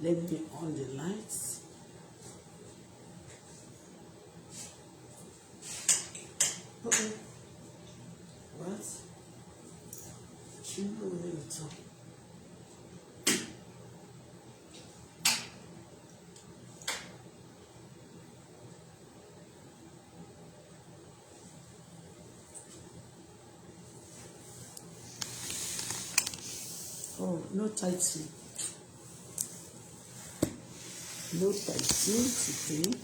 Let me on the lights. Okay. What? Oh, no title. No title today.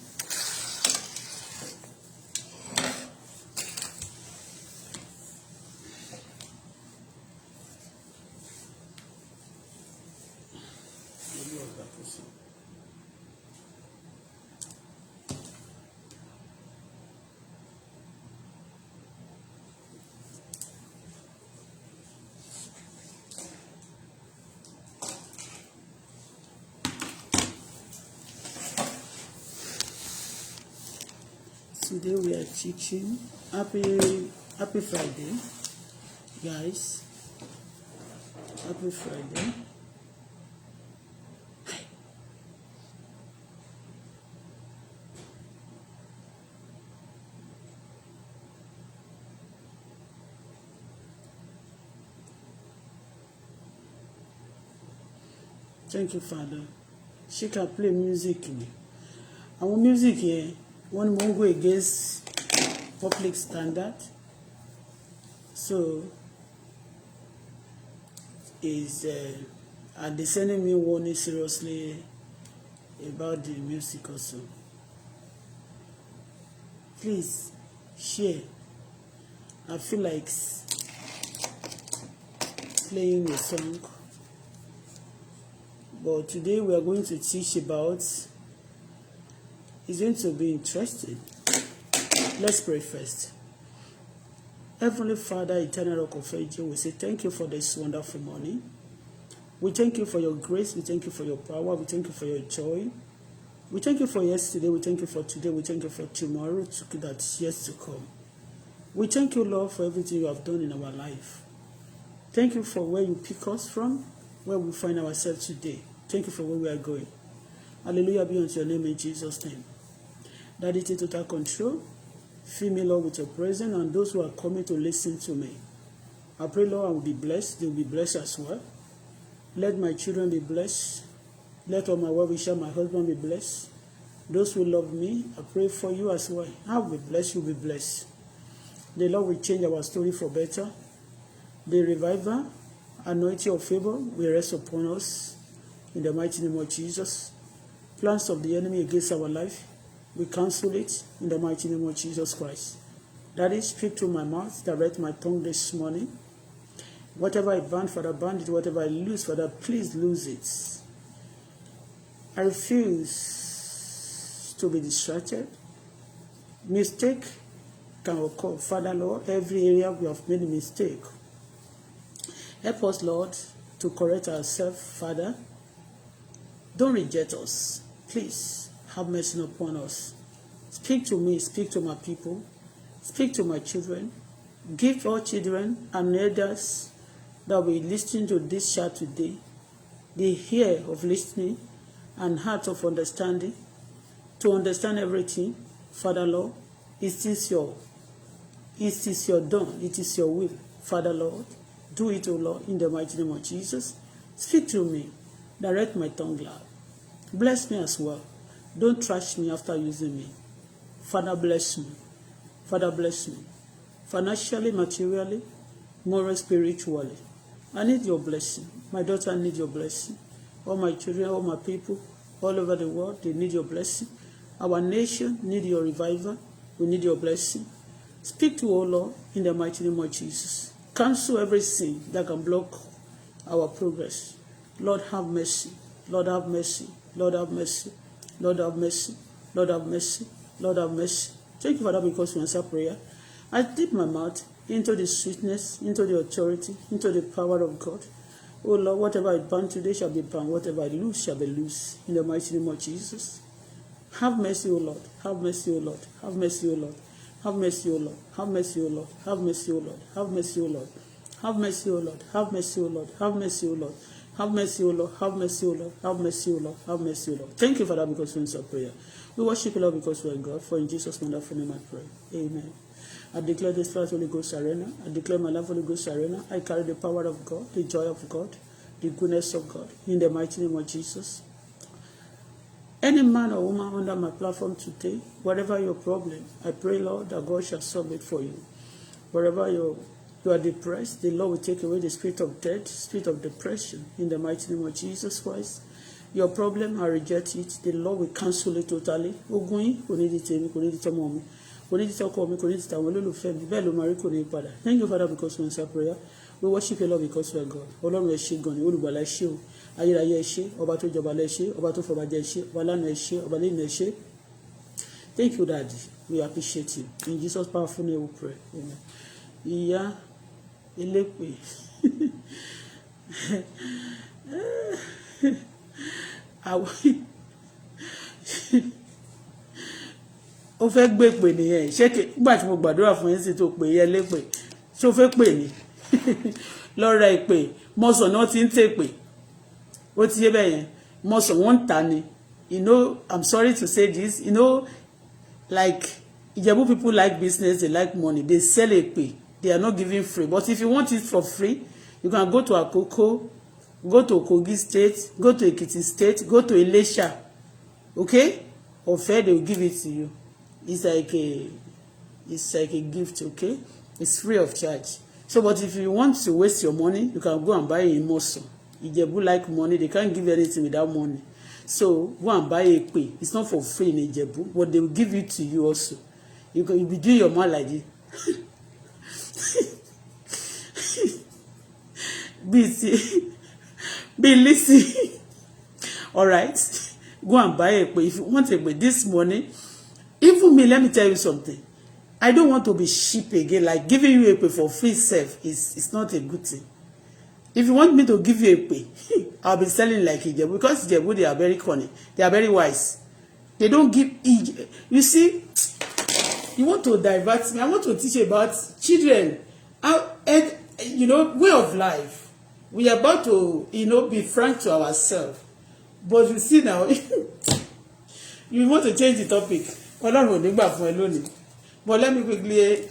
Today we are teaching. Happy Friday, guys. Happy Friday. Thank you, Father. She can play music. Our music here, one won't go against public standard. So, are they sending me warning seriously about the music also? Please, share. I feel like playing a song. But today we are going to teach about, it's going to be interesting. Let's pray first. Heavenly Father, eternal rock of ages, we say thank you for this wonderful morning. We thank you for your grace. We thank you for your power. We thank you for your joy. We thank you for yesterday. We thank you for today. We thank you for tomorrow that's yet to come. We thank you, Lord, for everything you have done in our life. Thank you for where you pick us from, where we find ourselves today. Thank you for where we are going. Hallelujah be unto your name in Jesus' name. Daddy, take total control. Fill me, Lord, with your presence, and those who are coming to listen to me. I pray, Lord, I will be blessed. They will be blessed as well. Let my children be blessed. Let all my well-wishers, my husband be blessed. Those who love me, I pray for you as well. I will be blessed, you will be blessed. The Lord will change our story for better. The reviver, anointing of favor will rest upon us in the mighty name of Jesus. Plans of the enemy against our life, we cancel it in the mighty name of Jesus Christ. Daddy, speak through my mouth, direct my tongue this morning. Whatever I ban, Father, ban it. Whatever I lose, Father, please lose it. I refuse to be distracted. Mistake can occur. Father, Lord, every area we have made a mistake. Help us, Lord, to correct ourselves, Father. Don't reject us. Please have mercy upon us. Speak to me, speak to my people, speak to my children. Give all children and elders that will be listening to this chat today the ear of listening and heart of understanding to understand everything. Father, Lord, it is your done. It is your will. Father, Lord, do it, O Lord, in the mighty name of Jesus. Speak to me. Direct my tongue, Lord. Bless me as well. Don't trash me after using me. Father, bless me. Father, bless me. Financially, materially, morally, spiritually. I need your blessing. My daughter needs your blessing. All my children, all my people, all over the world, they need your blessing. Our nation needs your revival. We need your blessing. Speak to, O Lord, in the mighty name of Jesus. Cancel every sin that can block our progress. Lord, have mercy. Lord, have mercy. Lord, have mercy. Lord, have mercy. Lord, have mercy. Lord, have mercy. Thank you, Father, because you answer prayer. I dip my mouth into the sweetness, into the authority, into the power of God. Oh Lord, whatever I ban today shall be banned. Whatever I lose shall be loose. In the mighty name of Jesus. Have mercy, O Lord. Have mercy, O Lord. Have mercy, O Lord. Have mercy, O Lord. Have mercy, O Lord. Have mercy, O Lord. Have mercy, O Lord. Have mercy, O Lord. Have mercy, O Lord. Have mercy, O Lord. Have mercy, O Lord. Have mercy, O Lord. Have mercy, O Lord. Have mercy, O Lord. Thank you, Father, because we answer prayer. We worship you, Lord, because we are God. For in Jesus' wonderful name I pray. Amen. I declare this first Holy Ghost arena. I declare my life Holy Ghost arena. I carry the power of God, the joy of God, the goodness of God. In the mighty name of Jesus. Any man or woman under my platform today, whatever your problem, I pray, Lord, that God shall solve it for you. Wherever you are depressed, the Lord will take away the spirit of death, spirit of depression, in the mighty name of Jesus Christ. Your problem, I reject it. The Lord will cancel it totally. Ogun yín kò ní di tèmi, kò ní di tọmọ mi, kò ní di tọkọ mi, kò ní di tàwọn olólùfẹ́ mi. Bẹ́ẹ̀ ló máa rí kò ní padà. Thank you, Father, because we answer prayer. We worship you, Lord, because we are God. Ọlọ́run ẹ ṣé gan ni, olùgbàlà ẹ ṣé o. Ayérayé ẹ ṣé, ọba tó jọba lẹ ṣé, ọba tó fọba jẹ ṣé, ọba lánàá ẹ ṣé, ọba lẹ́nu ẹ ṣé. Thank you, Daddy. We appreciate you. In Jesus' powerful name we pray. Amen. Ìyá elépè. Ó fẹ́ gbé pè nìyẹn. Ṣé nígbà tí mo gbàdúrà fún yín sí tó pè yẹ lépè. Ṣé ó fẹ́ pè ní? Lọ́ra ìpè. Mọ̀sán náà ti ń tèpè. Ó ti yé bẹ́ẹ̀ yẹn. Mọ̀sán wọ́n ń ta ni. You know, I'm sorry to say this. You know, like Ijebu people like business, they like money. They sell èpè. They are not giving free. But if you want it for free, you can go to Akoko, go to Kogi State, go to Ekiti State, go to Ilesha. Okay? Or fair, they will give it to you. It's like a gift, okay? It's free of charge. So, but if you want to waste your money, you can go and buy a muscle. Ijebu like money. They can't give anything without money. So, go and buy a pay. It's not for free in Ijebu, but they will give it to you also. You'll be doing your mouth like this. Be listening. All right, go and buy a pay. If you want a pay this morning, even me, let me tell you something. I don't want to be cheap again. Like giving you a pay for free self is not a good thing. If you want me to give you a pay, I'll be selling like Ijebu, because Ijebu, they are very cunning. They are very wise. They don't give. You see, you want to divert me. I want to teach about children. And way of life. We are about to, be frank to ourselves. But you see now, you want to change the topic. Ọlọ́run ò ní gbà fún ẹ lónìí. But let me quickly.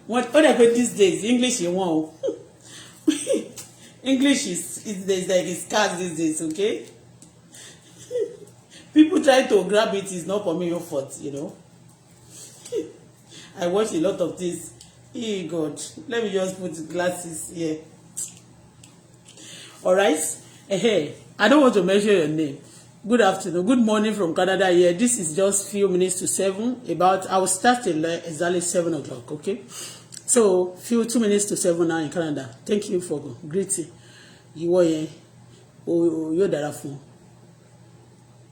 What did these days? English you want? English is like it's scarce these days. Okay. People try to grab it. It's not for me your fault. I watch a lot of this. Hey God, let me just put glasses here. All right. Hey, I don't want to mention your name. Good afternoon. Good morning from Canada here. This is just few minutes to 7. I will start exactly 7 o'clock. Okay. So 2 minutes to 7 now in Canada. Thank you for greeting. Ìwọ yẹn yóò dára fún.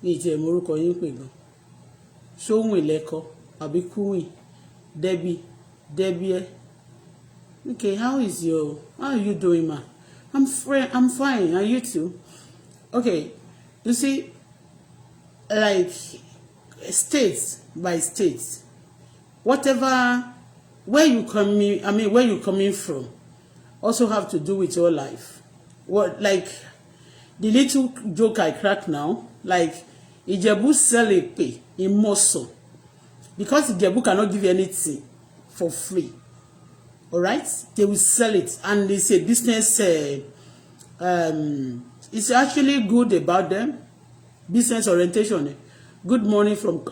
Ní ti emorúkọ yín pè gan. Ṣóhun ilẹ̀kọ àbí kúwìn. Debbie. Okay, how are you doing, ma? I'm fine. Are you too? Okay. You see, like states by states, whatever where you coming from also have to do with your life. What, like the little joke I crack now, like Ijebu sell a pay in muscle because Ijebu cannot give you anything for free. All right, they will sell it, and it's a business. It's actually good about them. Business orientation. Good morning from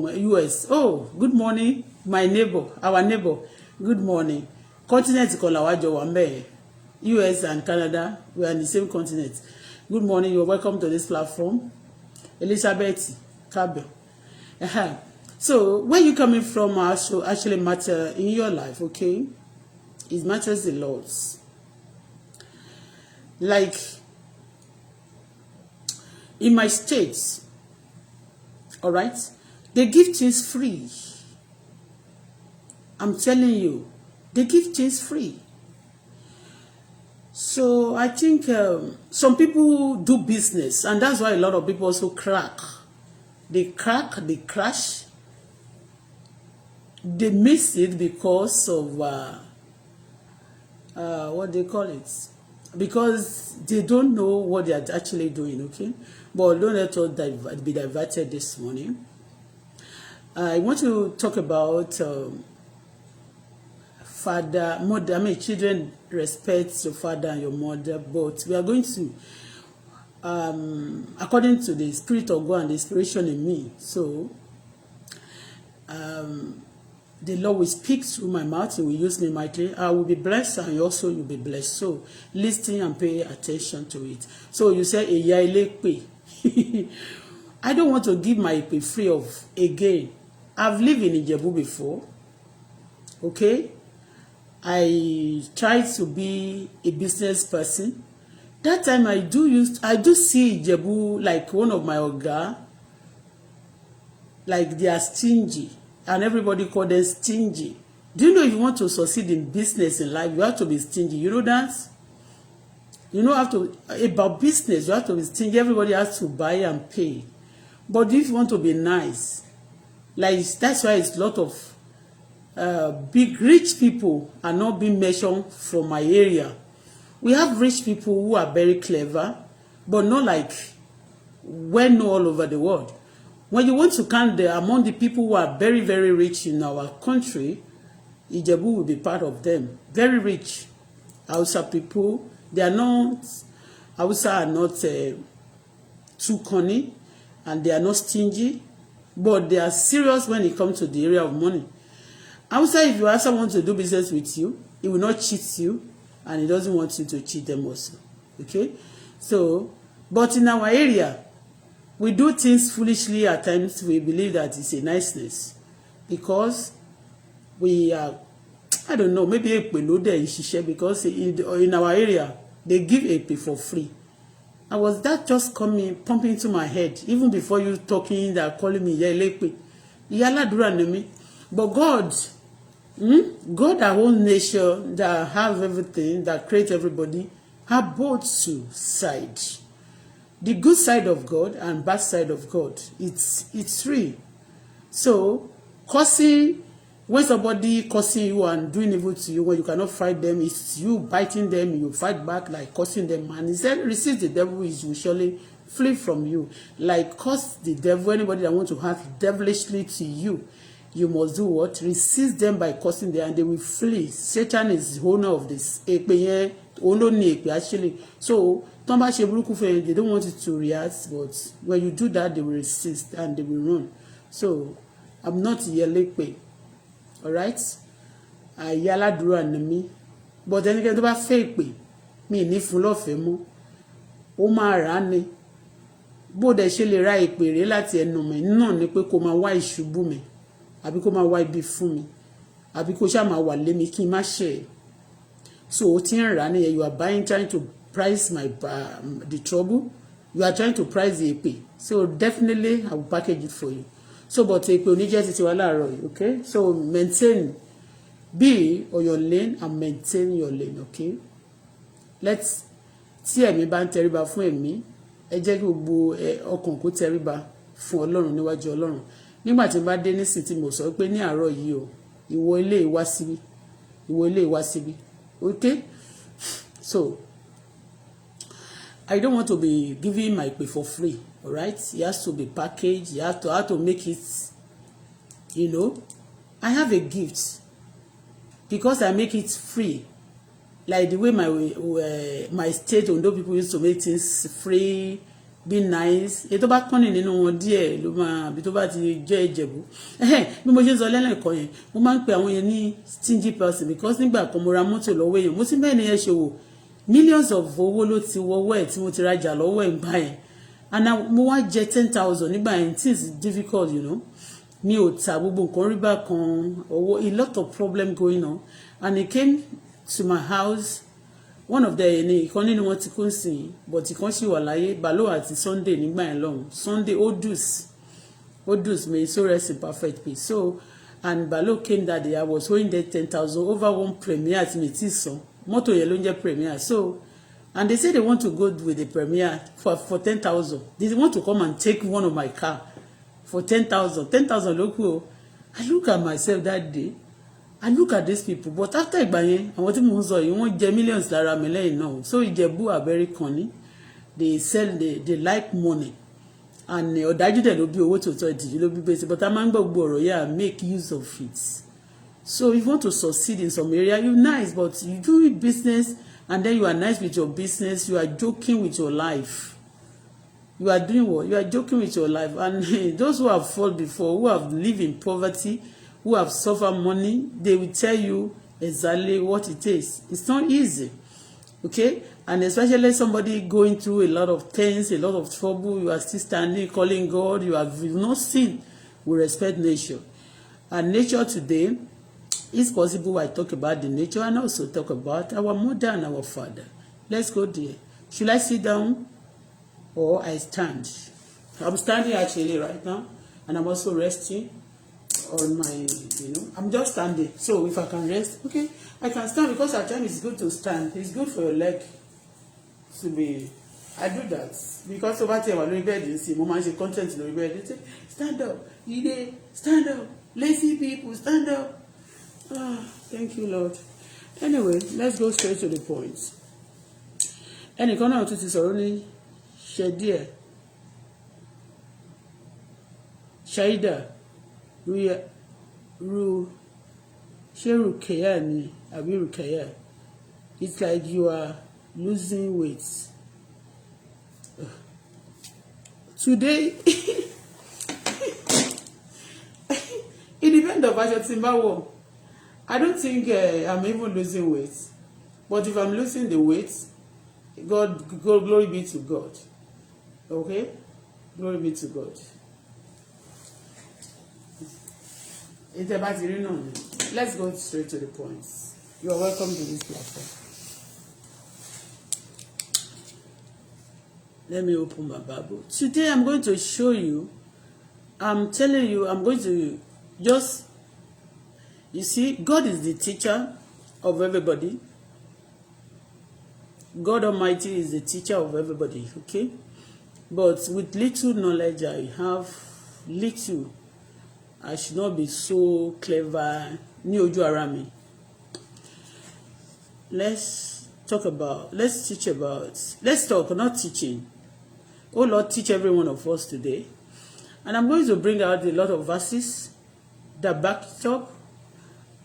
US. Oh, good morning, my neighbor, our neighbor. Good morning. Continent Kolawajo Wambe. US and Canada, we are in the same continent. Good morning, you're welcome to this platform. Elizabeth Kabel. So, where you coming from also actually matter in your life, okay? It matters a lot. Like, in my states, all right, they give things free. I'm telling you, they give things free. So I think some people do business, and that's why a lot of people also crack. They crash. They miss it because of what they call it, because they don't know what they are actually doing, okay? But don't let us be diverted this morning. I want to talk about father, mother. I mean, children respect your father and your mother, but we are going to, according to the Spirit of God and the inspiration in me. So, the Lord will speak through my mouth. He will use me mightily. I will be blessed, and also you'll be blessed. So, listen and pay attention to it. So, you say, "Eya ilepe." I don't want to give my ipe free of again. I've lived in Ijebu before. Okay? I tried to be a business person. That time I do see Ijebu like one of my oga, like they are stingy, and everybody call them stingy. Do you know if you want to succeed in business in life, you have to be stingy? You know that? You know about business, you have to be stingy. Everybody has to buy and pay. But if you want to be nice, like that's why it's a lot of big rich people are not being mentioned from my area. We have rich people who are very clever, but not like well known all over the world. When you want to count among the people who are very, very rich in our country, Ijebu will be part of them. Very rich. Hausa people, they are not, Hausa are not too cunning, and they are not stingy, but they are serious when it comes to the area of money. Hausa, if you ask someone to do business with you, he will not cheat you, and he doesn't want you to cheat them also. Okay? So, but in our area, we do things foolishly at times. We believe that it's a niceness because we are, I don't know, maybe a because in our area, they give a pay for free. And was that just pumping into my head, even before you talking, that calling me Yelepe. But God, God, our whole nation, that have everything, that create everybody, have both two sides. The good side of God and bad side of God. It's free. So, cursing, when somebody cursing you and doing evil to you, when you cannot fight them, it's you biting them, you fight back like cursing them. And he said, resist the devil, he will surely flee from you. Like curse the devil, anybody that wants to act devilishly to you, you must do what? Resist them by cursing them, and they will flee. Satan is the owner of this. Actually. So, they don't want it to react, but when you do that, they will resist and they will run. So, I'm not Yelepe. Alright? Ayaladura ni mi. But then again, tó bá fẹ́ pé mi ní fún lọ́fẹ̀ẹ́ mọ́. Ó máa rà ni. Bó dẹ̀ ṣe lè ra ìpè rẹ̀ láti ẹnu mi náà ni pé kó máa wá ìṣubú mi. Àbí kó máa wá ibi fún mi. Àbí kó ṣá máa wà lé mi kí n má ṣe. So ó ti ń rà ni, you are buying, trying to price the trouble. You are trying to price the èpè. So definitely I will package it for you. So, but èpè oníjẹ́ ti wà láàárọ̀, okay? So, maintain, be on your lane and maintain your lane, okay? Let's, tí ẹ̀mí bá ń tẹríba fún ẹ̀mí, ẹ jẹ́ kí gbogbo ọkàn kó tẹríba fún Ọlọ́run níwájú Ọlọ́run. Nígbà tí n bá dé nísìn tí mo sọ pé ní àárọ̀ yìí o, ìwọ ilé ìwá síbí, ìwọ ilé ìwá síbí, okay? So, I don't want to be giving my pay for free. All right, it has to be packaged. You have to make it, you know. I have a gift because I make it free, like the way my state, although people used to make things free, be nice. Ètò bá kọ́ni nínú wọn díẹ̀ ló máa bí tó bá ti jẹ́ Ìjẹ̀bú. Bí mo ṣe ń sọ lẹ́lẹ́kọ̀ọ́ yẹn, mo máa ń pe àwọn yẹn ní stingy person because nígbà kan mo ra mọ́tò lọ́wọ́ èèyàn, mo ti bẹ́ẹ̀ ni ẹ ṣe wò millions of owó ló ti wọ́wọ́ ẹ̀ tí mo ti rajà lọ́wọ́ ẹ̀ gbà yẹn. And mo wá jẹ 10,000 nígbà yẹn. Things is difficult, you know. Mi ò ta gbogbo nǹkan rí bá kan owó, a lot of problem going on. And he came to my house. One of the ìkan nínú wọn ti kú sí, but ìkan sì wà láyé. Balo àti Sunday nígbà yẹn lọ́hùn. Sunday Odus may so rest in perfect peace. So, and Balo came that day. I was owing there 10,000 over one premiere at mi ti san. Mọ́tò yẹn ló ń jẹ́ premiere. So, and they say they want to go with the premier for 10,000. They want to come and take one of my car for 10,000. 10,000 local. I look at myself that day. I look at these people, but after ìgbà yẹn, àwọn tí mò ń sọ yìí, wọ́n jẹ millions lára mi lẹ́yìn náà. So Ìjẹ̀bú are very cunning. They like money. And ọ̀dájú dẹ̀ ló bí owó tòótọ́, ìdíjú ló bí gbèsè. But a máa ń gbọ́ gbogbo ọ̀rọ̀ yẹn and make use of it. So if you want to succeed in some area, you're nice, but you do business and then you are nice with your business, you are joking with your life. You are doing what? You are joking with your life. And those who have fought before, who have lived in poverty, who have suffered money, they will tell you exactly what it is. It's not easy. Okay? And especially somebody going through a lot of things, a lot of trouble, you are still standing, calling God, you have not seen. We respect nature. And nature today, it's possible I talk about the nature and also talk about our mother and our father. Let's go there. Should I sit down or I stand? I'm standing actually right now, and I'm also resting on my, I'm just standing. So if I can rest, okay, I can stand because at times it's good to stand. It's good for your leg to be. I do that because over time I'm bed. You see, mama she content in the bed. They say, stand up, stand up, lazy people, stand up. Thank you, Lord. Anyway, let's go straight to the point. Ẹnìkan náà tún ti sọ̀rọ̀ ní ṣe díẹ̀. Shaida Rukaya ni àbí Rukaya. It's like you are losing weight. Today, it depends on what you're I don't think I'm even losing weight. But if I'm losing the weight, glory be to God. Okay? Glory be to God. Let's go straight to the points. You are welcome to this platform. Let me open my Bible. Today I'm going to show you, I'm telling you, I'm going to just, you see, God is the teacher of everybody. God Almighty is the teacher of everybody, okay? But with little knowledge I have, little, I should not be so clever. Ní ojú ara mi. Let's talk, not teaching. Oh Lord, teach every one of us today. And I'm going to bring out a lot of verses that back it up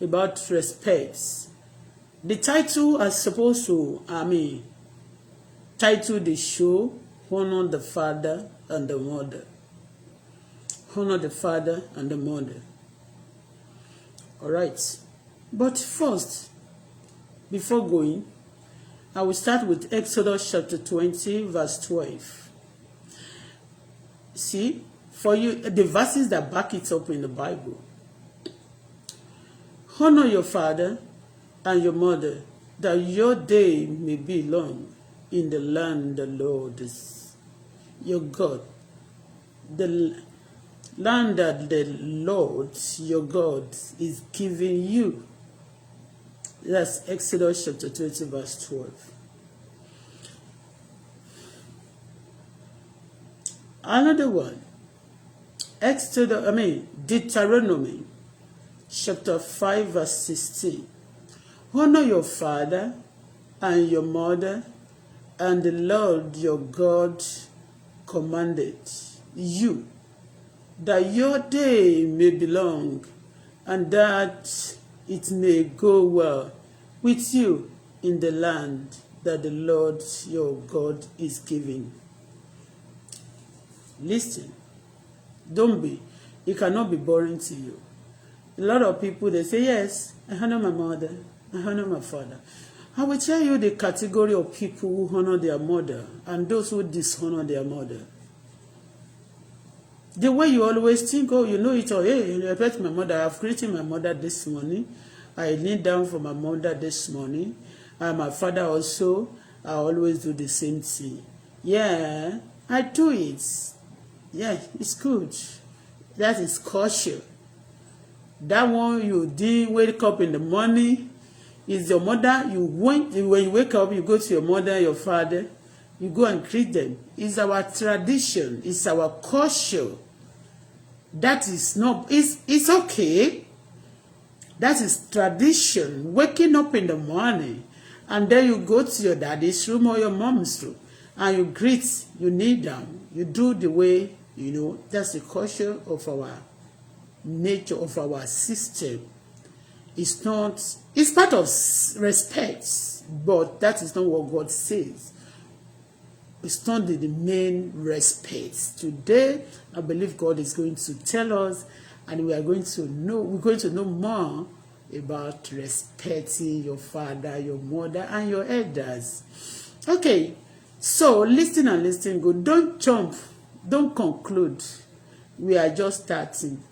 about respect. The title is supposed to, title the show, Honor the Father and the Mother. Honor the Father and the Mother. All right. But first, before going, I will start with Exodus chapter 20, verse 12. See, for you, the verses that back it up in the Bible. Honor your father and your mother, that your day may be long in the land the Lord is your God. The land that the Lord your God is giving you. That's Exodus chapter 20, verse 12. Another one, Deuteronomy chapter 5, verse 16. Honor your father and your mother, and the Lord your God commanded you, that your day may be long, and that it may go well with you in the land that the Lord your God is giving. Listen, it cannot be boring to you. A lot of people, they say, yes, I honor my mother, I honor my father. I will tell you the category of people who honor their mother and those who dishonor their mother. The way you always think, oh, you know it all. Hey, I respect my mother. I've greeted my mother this morning. I kneel down for my mother this morning. And my father also, I always do the same thing. Yeah, I do it. Yeah, it's good. That is kosher. That one you didn't wake up in the morning. Is your mother. When you wake up, you go to your mother, your father. You go and greet them. It's our tradition. It's our culture. That is not. It's okay. That is tradition. Waking up in the morning, and then you go to your daddy's room or your mom's room, and you greet, you kneel down, you do the way, that's the culture of our nature, of our system. It's part of respect, but that is not what God says. It's not the main respect. Today, I believe God is going to tell us, and we're going to know more about respecting your father, your mother, and your elders. Okay, so listen and listen good. Don't jump, don't conclude. We are just starting.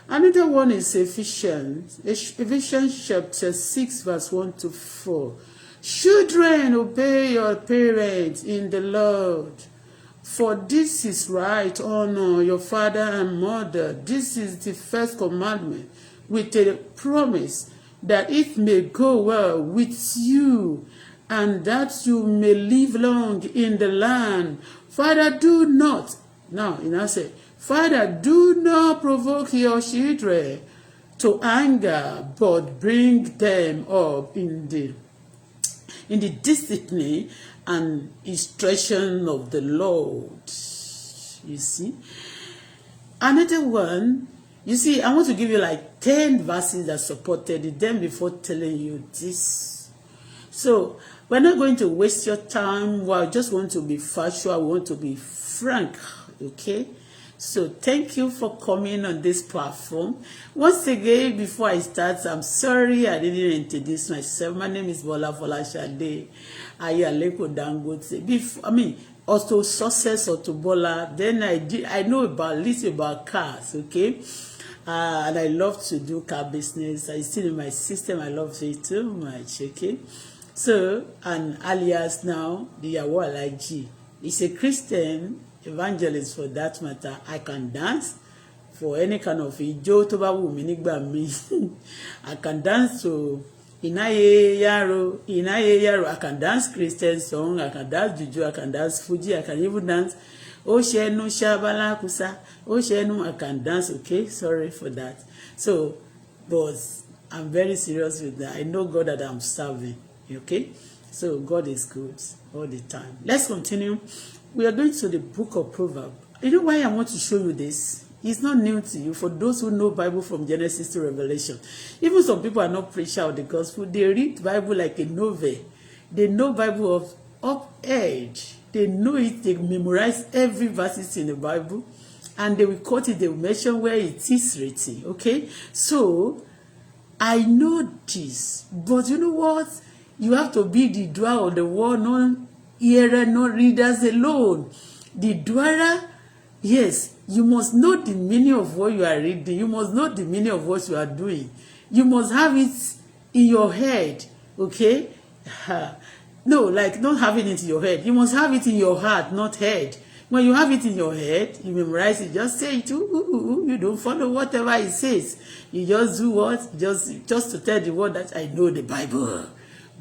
Another one is Ephesians chapter 6, verse 1-4. Children, obey your parents in the Lord, for this is right. Honor your father and mother. This is the first commandment, with a promise that it may go well with you, and that you may live long in the land. Father, do not. Now, say, Father, do not provoke your children to anger, but bring them up in the discipline and instruction of the Lord. You see? Another one, you see, I want to give you like 10 verses that supported it, then before telling you this. So, we're not going to waste your time. I just want to be factual. We want to be frank, okay? So thank you for coming on this platform. Once again, before I start, I'm sorry I didn't introduce myself. My name is Bolashade Ayaleko Dangote. Also success Auto-Bola. Then I know little about cars, okay? And I love to do car business. I still in my system. I love it too much, okay? So, and alias now, the Awalaji is a Christian evangelist for that matter. I can dance for any kind of ijo tó bá wù mí nígbà mi. I can dance to Inaye Yaro. I can dance Christian song. I can dance juju. I can dance Fuji. I can even dance Oshenu Shabala Kusa. Oshenu, I can dance. Okay, sorry for that. So, but I'm very serious with that. I know God that I'm serving. Okay, so God is good all the time. Let's continue. We are going to the book of Proverbs. You know why I want to show you this? It's not new to you. For those who know Bible from Genesis to Revelation, even some people are not preachers of the gospel. They read Bible like a novel. They know Bible of up edge. They know it. They memorize every verses in the Bible, and they will quote it. They will mention where it is written. Okay, so I know this, but you know what? You have to be the doer of the word, not hearer, not readers alone. The doer, yes, you must know the meaning of what you are reading. You must know the meaning of what you are doing. You must have it in your head, okay? No, like not having it in your head. You must have it in your heart, not head. When you have it in your head, you memorize it. Just say it. You don't follow whatever it says. You just do what? Just to tell the world that I know the Bible.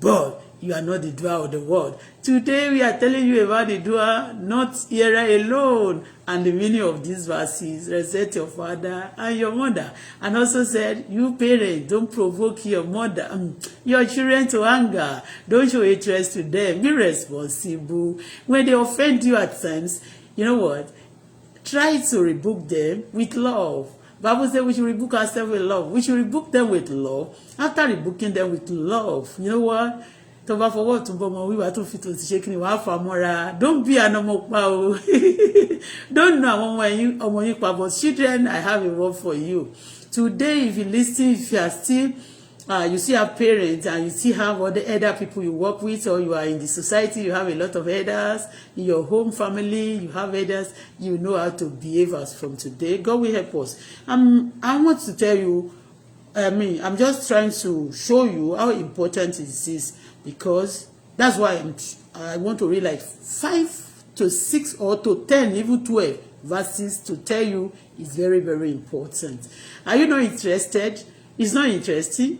But you are not the doer of the word. Today we are telling you about the doer, not hearer alone. And the meaning of these verses: respect your father and your mother. And also said, you parents, don't provoke your children to anger. Don't show interest to them. Be responsible. When they offend you at times, you know what? Try to rebuke them with love. Bible says we should rebuke ourselves with love. We should rebuke them with love. After rebuking them with love, you know what? Tó bá fọwọ́ tún bọ́ ọmọ wíwá tó fi tó ti ṣe kíni wàá fà mọ́ra. Don't be an ọmọ pa o. Don't know àwọn ọmọ yín pa, but children, I have a word for you. Today, if you listen, if you are still, you still have parents and you still have other people you work with, or you are in the society, you have a lot of elders in your home family, you have elders, you know how to behave as from today. God will help us. I want to tell you, I'm just trying to show you how important it is, because that's why I want to read like 5 to 6 or to 10, even 12 verses to tell you it's very, very important. Are you not interested? It's not interesting.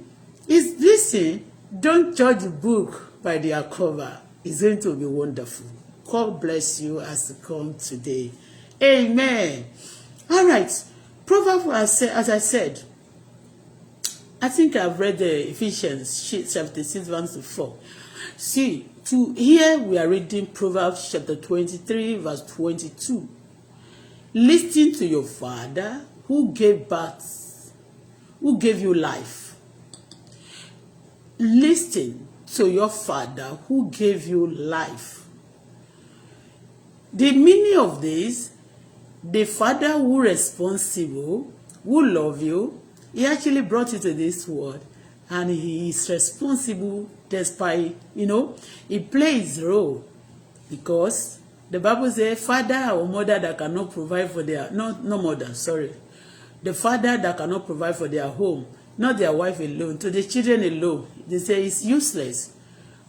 It's listen. Don't judge a book by their cover. It's going to be wonderful. God bless you as you come today. Amen. All right. Proverbs, as I said, I think I've read the Ephesians chapter 6 verse 4. See, here we are reading Proverbs chapter 23 verse 22. Listen to your father who gave birth, who gave you life. Listen to your father who gave you life. The meaning of this, the father who responsible, who love you, he actually brought you to this world, and he is responsible despite, he plays a role, because the Bible says father or mother that cannot provide for their, the father that cannot provide for their home, not their wife alone, to the children alone, they say it's useless.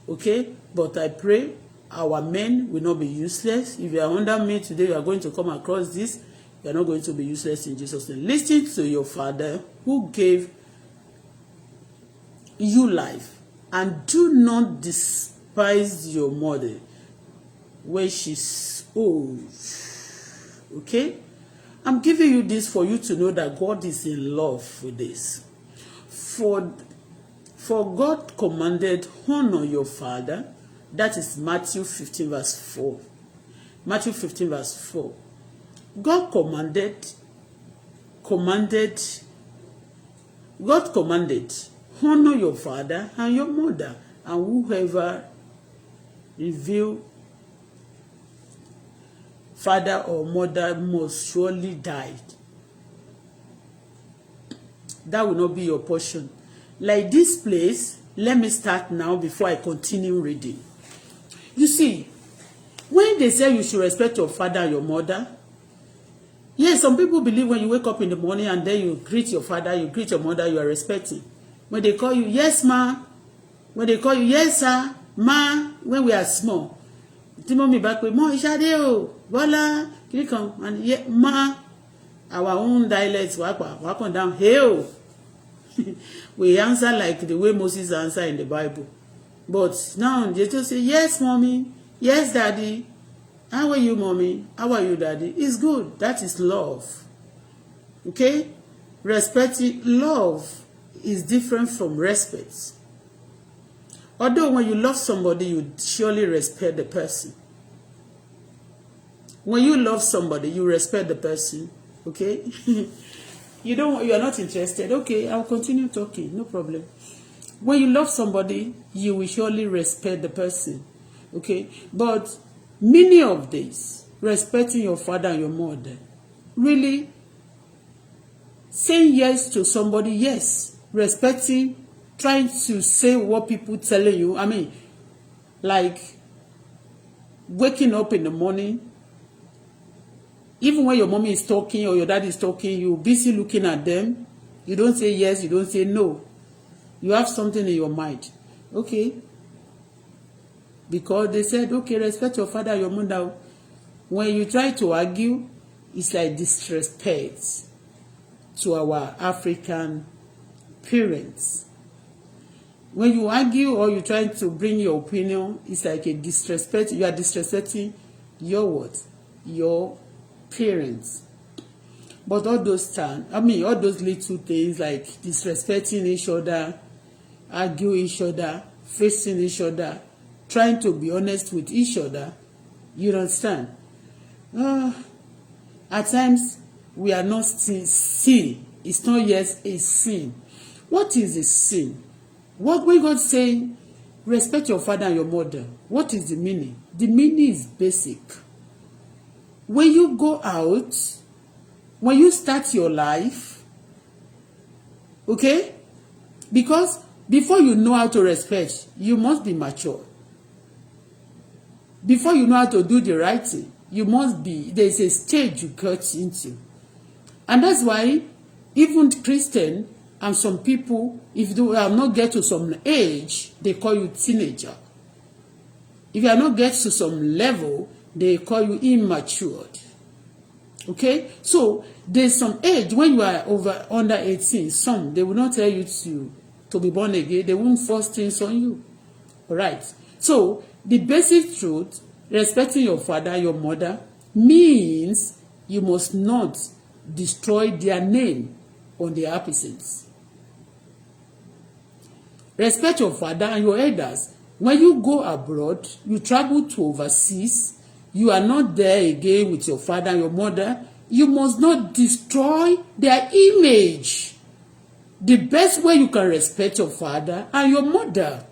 Okay, but I pray our men will not be useless. If you are under me today, you are going to come across this. You are not going to be useless in Jesus' name. Listen to your father who gave you life, and do not despise your mother when she's old. Okay? I'm giving you this for you to know that God is in love with this. For God commanded, honor your father. That is Matthew 15 verse 4. Matthew 15 verse 4. God commanded, honor your father and your mother, and whoever reveal father or mother must surely die. That will not be your portion. Like this place, let me start now before I continue reading. You see, when they say you should respect your father and your mother, yes, some people believe when you wake up in the morning and then you greet your father, you greet your mother, you are respecting. When they call you, yes, ma. When they call you, yes, sir, ma, when we are small. Timomi back with, mo, Ishade, o, Bola, Kirikon, and yeah, ma. Our own dialects, walk on down, hey, we answer like the way Moses answered in the Bible. But now they just say, yes, mommy, yes, daddy. How are you, mommy? How are you, daddy? It's good. That is love. Okay? Respecting love is different from respect. Although when you love somebody, you surely respect the person. When you love somebody, you respect the person. Okay? You are not interested. Okay, I'll continue talking. No problem. When you love somebody, you will surely respect the person. Okay? But many of these, respecting your father and your mother, really saying yes to somebody, yes, respecting, trying to say what people telling you. I mean, like waking up in the morning, even when your mommy is talking or your dad is talking, you're busy looking at them. You don't say yes, you don't say no. You have something in your mind. Okay. Because they said, okay, respect your father, your mother. When you try to argue, it's like disrespect to our African parents. When you argue or you try to bring your opinion, it's like a disrespect. You are disrespecting your what? Your parents. But all those all those little things like disrespecting each other, argue each other, facing each other, trying to be honest with each other, you understand? At times we are not sin. It's not yet a sin. What is a sin? What when God saying respect your father and your mother, what is the meaning? The meaning is basic. When you go out, when you start your life, okay? Because before you know how to respect, you must be mature. Before you know how to do the right thing, you must be, there's a stage you get into. And that's why even Christian and some people, if they have not get to some age, they call you teenager. If you are not get to some level, they call you immature. Okay? So there's some age when you are under 18, some they will not tell you to be born again. They won't force things on you. All right. So the basic truth, respecting your father, your mother, means you must not destroy their name on their absence. Respect your father and your elders. When you go abroad, you travel to overseas, you are not there again with your father and your mother, you must not destroy their image. The best way you can respect your father and your mother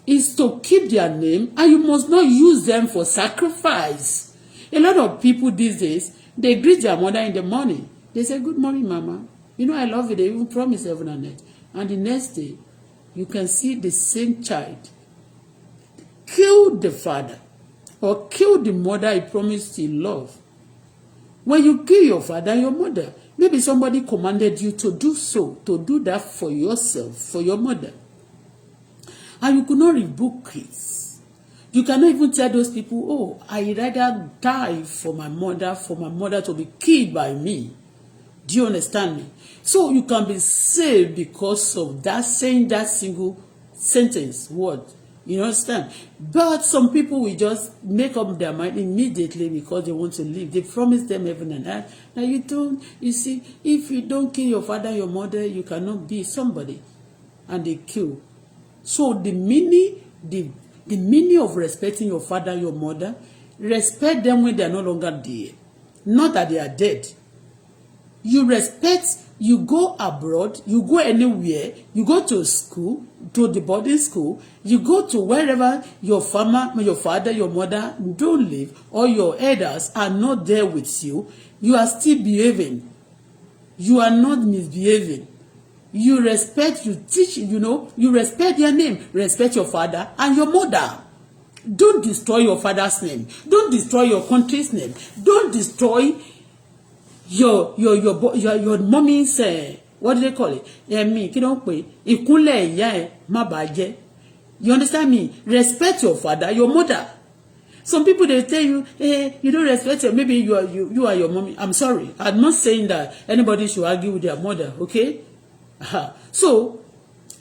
is to keep their name, and you must not use them for sacrifice. A lot of people these days, they greet their mother in the morning. They say, "Good morning, Mama. You know, I love you." They even promise heaven and earth. And the next day, you can see the same child kill the father or kill the mother he promised he love. When you kill your father and your mother, maybe somebody commanded you to do so, to do that for yourself, for your mother. And you could not rebuke it. You cannot even tell those people, "Oh, I rather die for my mother to be killed by me." Do you understand me? So you can be saved because of that, saying that single sentence, word. You understand? But some people will just make up their mind immediately because they want to live. They promise them heaven and earth. Now you don't, you see, if you don't kill your father, your mother, you cannot be somebody. And they kill. So the meaning of respecting your father, your mother, respect them when they are no longer there. Not that they are dead. You respect, you go abroad, you go anywhere, you go to school, to the boarding school, you go to wherever your father, your mother don't live, or your elders are not there with you, you are still behaving. You are not misbehaving. You respect, you teach, you respect their name, respect your father and your mother. Don't destroy your father's name. Don't destroy your country's name. Don't destroy your mommy's what do they call it? Ìkúnlẹ̀ ìyá ẹ má bàjẹ́. You understand me? Respect your father, your mother. Some people, they tell you, you don't respect her. Maybe you are your mommy. I'm sorry. I'm not saying that anybody should argue with their mother, okay? So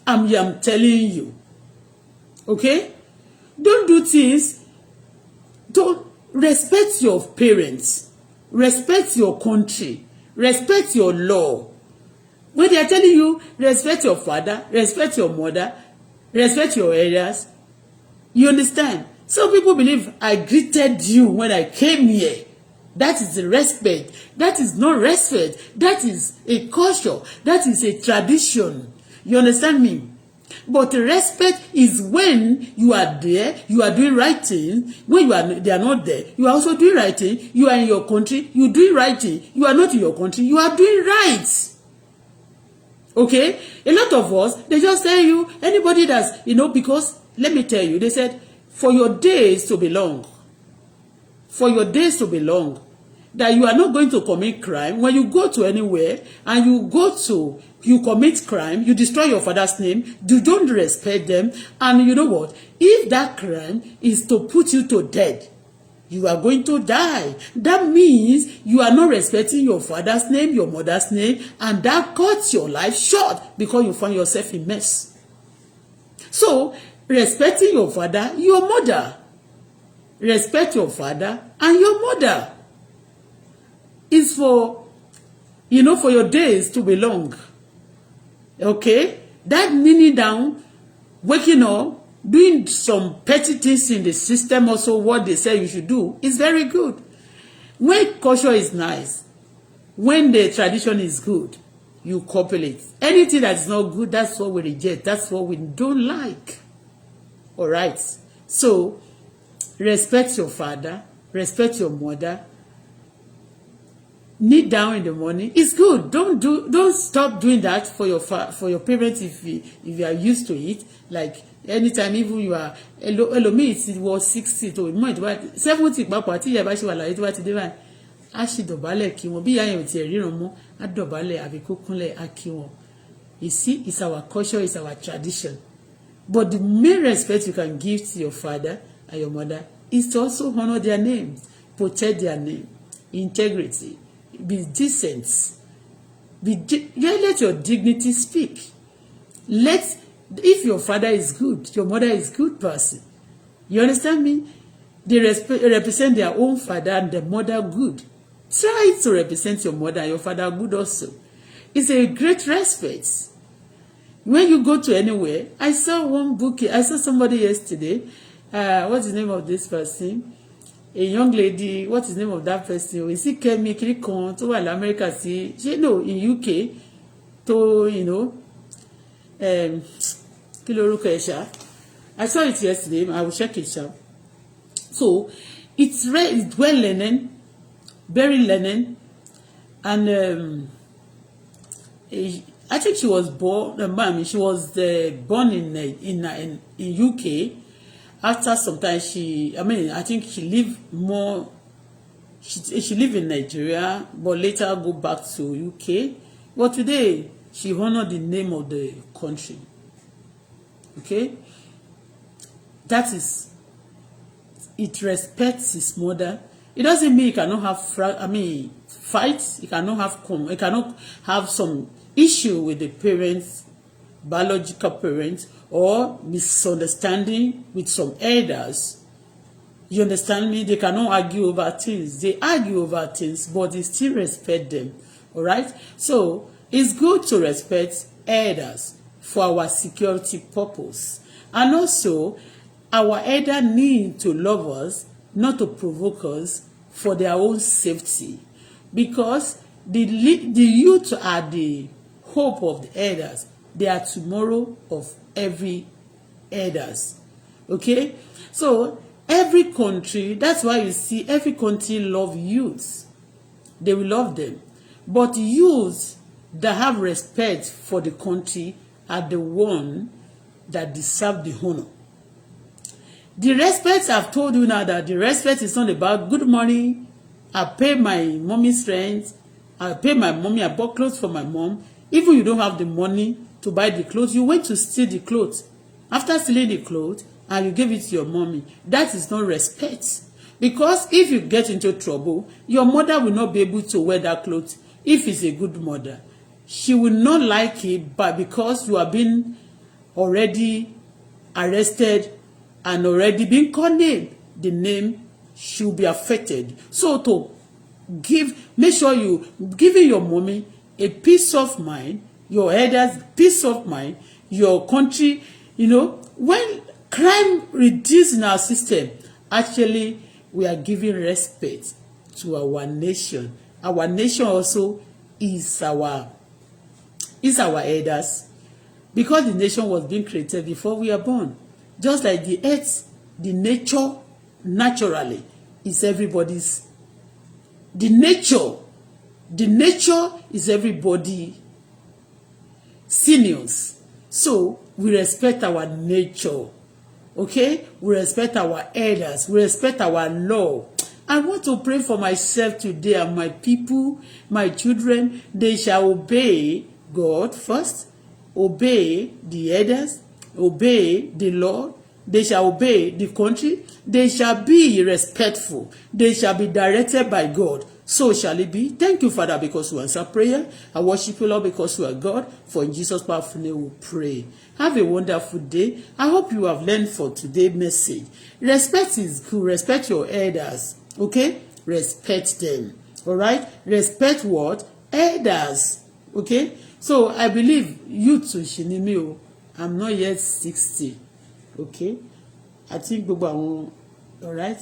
I'm telling you, okay? Don't do things. Don't respect your parents. Respect your country. Respect your law. When they are telling you, respect your father, respect your mother, respect your elders, you understand? Some people believe I greeted you when I came here. That is the respect. That is not respect. That is a culture. That is a tradition. You understand me? But respect is when you are there, you are doing right thing. When they are not there, you are also doing right thing. You are in your country, you doing right thing. You are not in your country, you are doing right. Okay? A lot of us, they just tell you, anybody that's, because, let me tell you, they said, for your days to be long, that you are not going to commit crime. When you go to anywhere and you commit crime, you destroy your father's name, you don't respect them, and you know what? If that crime is to put you to death, you are going to die. That means you are not respecting your father's name, your mother's name, and that cuts your life short because you find yourself in mess. So, respecting your father, your mother. Respect your father and your mother. Is for your days to be long. Okay? That kneeling down, waking up, doing some petty things in the system, also what they say you should do, is very good. When culture is nice, when the tradition is good, you copulate. Anything that is not good, that's what we reject. That's what we don't like. All right? So, respect your father, respect your mother. Kneel down in the morning. It's good. Don't stop doing that for your parents if you are used to it. Like anytime, even you are me it was 60 to 70 papa tí ìyá bá ṣe wà láyé tó bá ti dé báyìí á ṣì dọ̀bálẹ̀ kí wọn bí ìyá yẹn ò tiẹ̀ ríran mọ́ á dọ̀bálẹ̀ àbí kó kúnlẹ̀ á kí wọn. You see, it's our culture, it's our tradition. But the main respect you can give to your father and your mother is to also honor their names, protect their name, integrity. Be decent. Let your dignity speak. If your father is good, your mother is good person. You understand me? They represent their own father and their mother good. Try to represent your mother and your father good also. It's a great respect. When you go to anywhere, I saw one book, I saw somebody yesterday, what's the name of this person? A young lady, what is the name of that person? Is it Kemi Kirikon to America? See, she know in UK, to I saw it yesterday. I will check it out. So it's well learning, very learning, and I think she was born. She was born in UK. After some time, I think she lived more. She lived in Nigeria, but later go back to UK. But today, she honored the name of the country. Okay, that is, it respects his mother. It doesn't mean he cannot have fights. He cannot have some issue with the parents, biological parents, or misunderstanding with some elders. You understand me? They cannot argue over things. They argue over things, but they still respect them. All right? So it's good to respect elders for our security purpose. And also, our elder need to love us, not to provoke us, for their own safety. Because the youth are the hope of the elders. They are tomorrow of every elders. Okay? So, every country, that's why you see every country love youths. They will love them. But youths that have respect for the country are the one that deserve the honor. The respect, I've told you now that the respect is not about good morning. I pay my mommy's rent. I pay my mommy. I bought clothes for my mom. Even you don't have the money to buy the clothes, you went to steal the clothes. After stealing the clothes, and you give it to your mommy, that is not respect. Because if you get into trouble, your mother will not be able to wear that clothes. If it's a good mother, she will not like it, but because you have been already arrested and already been condemned, the name should be affected. So to make sure you giving your mommy a peace of mind, your elders peace of mind, your country, when crime reduces in our system, actually we are giving respect to our nation. Our nation also is our elders, because the nation was being created before we are born. Just like the earth, the nature naturally is everybody's. The nature is everybody seniors. So we respect our nature. Okay? We respect our elders. We respect our law. I want to pray for myself today and my people, my children. They shall obey God first, obey the elders, obey the Lord. They shall obey the country. They shall be respectful. They shall be directed by God. So shall it be. Thank you, Father, because you answer prayer. I worship you, Lord, because you are God. For in Jesus' powerful name we pray. Have a wonderful day. I hope you have learned for today's message. Respect is good. Respect your elders. Okay? Respect them. All right? Respect what? Elders. Okay? So I believe you too, Shinimio. I'm not yet 60. Okay? I think all right?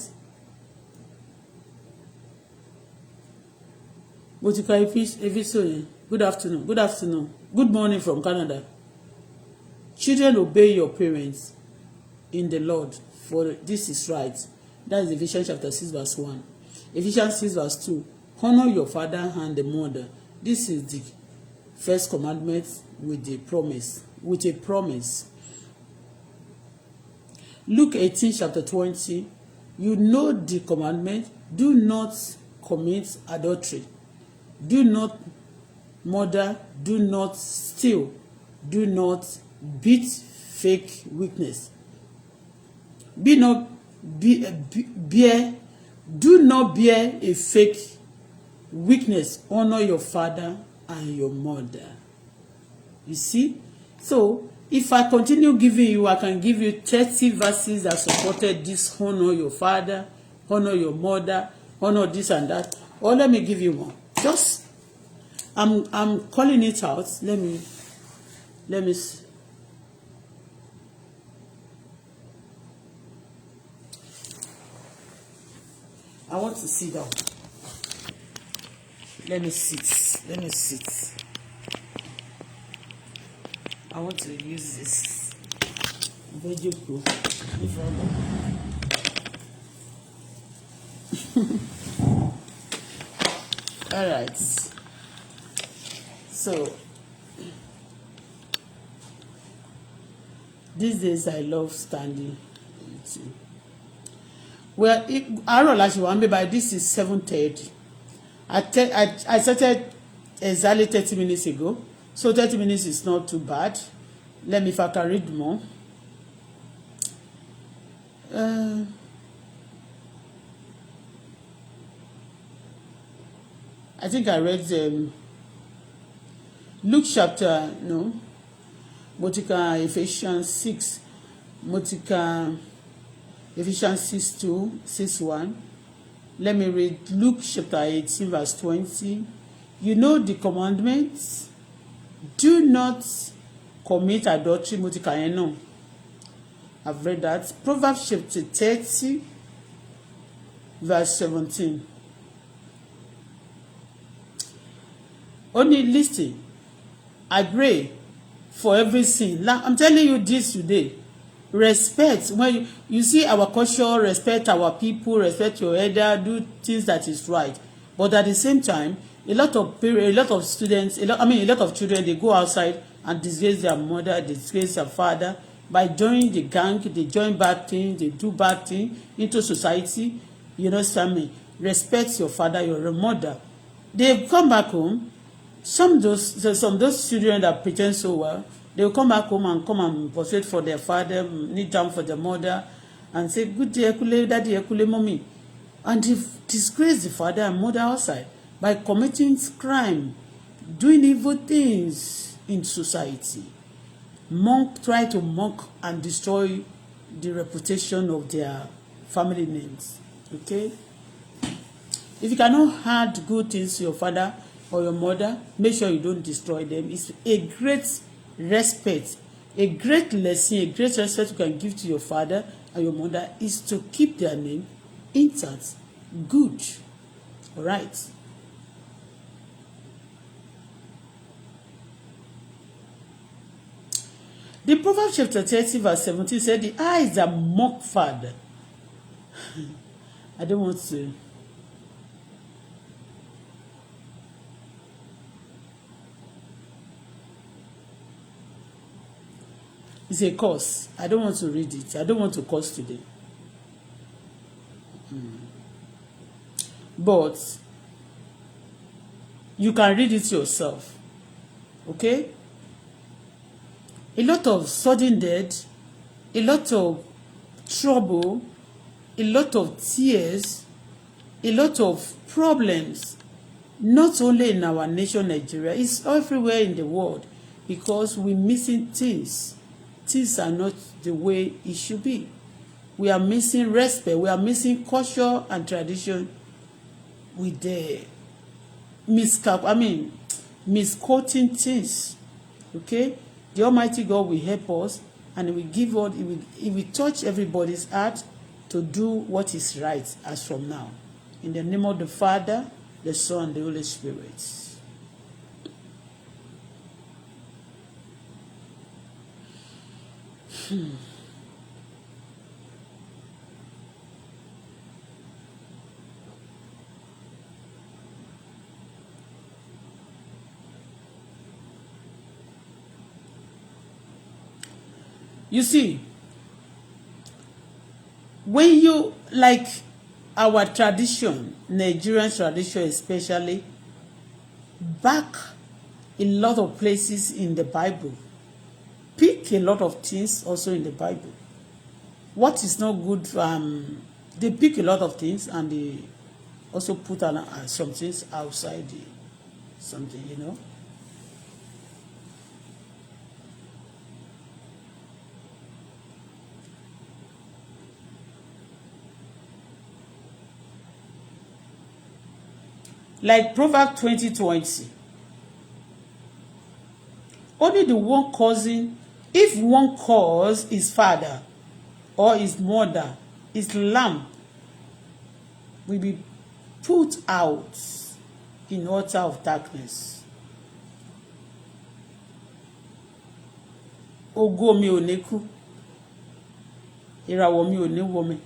Good afternoon. Good afternoon. Good morning from Canada. Children, obey your parents in the Lord, for this is right. That is Ephesians chapter 6 verse 1. Ephesians 6 verse 2. Honor your father and the mother. This is the first commandment with a promise. Luke 18 chapter 20. You know the commandment. Do not commit adultery. Do not murder. Do not steal. Do not beat fake witness. Do not bear a fake witness. Honor your father and your mother. You see? So, if I continue giving you, I can give you 30 verses that supported this. Honor your father, honor your mother, honor this and that. Or let me give you more. Just, I'm calling it out. Let me I want to sit down. Let me sit. Let me sit. I want to use this video pro. All right. So these days I love standing. Well, I don't like you, but this is 7:30. I started exactly 30 minutes ago, so 30 minutes is not too bad. Let me, if I can read more. I think I read Luke chapter, no, Motica Ephesians 6, Motica Ephesians 6:2, 6:1. Let me read Luke chapter 18, verse 20. You know the commandments. Do not commit adultery. Motica, no. I've read that. Proverbs chapter 30, verse 17. Only listen. I pray for every sin. I'm telling you this today. Respect. When you see our culture, respect our people, respect your elder, do things that is right. But at the same time, a lot of parents, a lot of students, a lot of children, they go outside and disgrace their mother, disgrace their father. By joining the gang, they join bad things, they do bad things into society. You know, Sammy, respect your father, your mother. They come back home. Some of those children that pretend so well, they will come back home and come and prostrate for their father, kneel down for their mother, and say, good day, Ekule, daddy, Ekule, mommy. And they disgrace the father and mother outside by committing crime, doing evil things in society. Try to mock and destroy the reputation of their family names. Okay? If you cannot add good things to your father or your mother, make sure you don't destroy them. It's a great respect, a great lesson, a great respect you can give to your father and your mother is to keep their name intact, good. All right. The Proverbs chapter 30 verse 17 said, the eyes that mock father. I don't want to. It's a curse. I don't want to read it. I don't want to curse today. But you can read it yourself. Okay? A lot of sudden death, a lot of trouble, a lot of tears, a lot of problems, not only in our nation, Nigeria, it's everywhere in the world because we're missing things. Things are not the way it should be. We are missing respect. We are missing culture and tradition with the misquoting things. Okay? The Almighty God will help us and He will give us, He will touch everybody's heart to do what is right as from now. In the name of the Father, the Son, and the Holy Spirit. You see, when you, like our tradition, Nigerian tradition especially, back a lot of places in the Bible, pick a lot of things also in the Bible. What is not good, they pick a lot of things and they also put some things outside something, you know. Like Proverbs 20:20. Only the one causing, if one cause his father or his mother, his lamb, will be put out in utter of darkness. Ògo mi ò ní kú. Ìràwọ̀ mi ò ní wọ̀ mí.